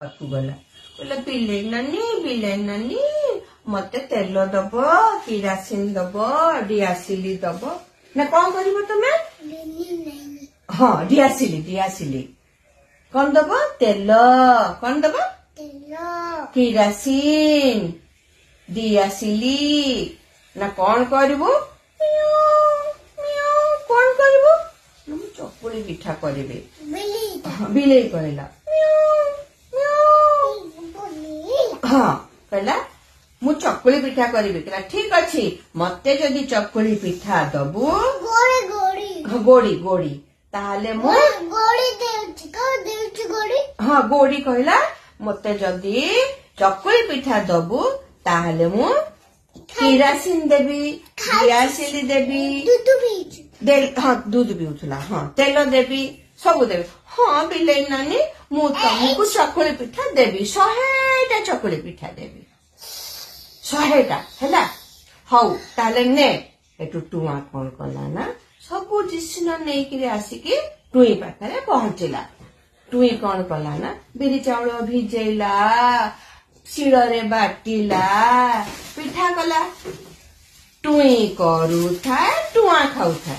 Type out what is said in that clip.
पाखु गला बोले बिले नानी मते तेल दब किरासिन दब डियासिली दब ना कौन करिवो तमे हाँ डियासिली कौन दब तेल कौन दब किरासिन डियासिली ना कौन करिवो कौन करिवो चकुली पिठा करिवे बिले कहला हाँ कहला मु चकुली पिठा करिवे कहला ठीक अछि मते जदी चकुली पिठा दबु गोड़ी गोड़ी ताहाले मु गोड़ी देउछि को देउछि गोड़ी हाँ गोड़ी कहला मते जदी चकुली पिठा दबु ताहाले मु किरासिन देबी डियासिली देबी हाँ दूध पिउथला हाँ तेल देबी सब देबी हाँ बिले नानी मु तुमको चकुली पिठा देबी 100टा चकुली पिठा देबी 100टा हैला हौ ताले ने एटु टुआ कोन कला ना सब डिसिजन नै कि आसीकी टुई पाखरे पहुंचला टुई कोन कला ना बिरी चाउल भिजेला शिଳରେ बाटिला पिठा कला टुई करू था टुआ खाऊ था।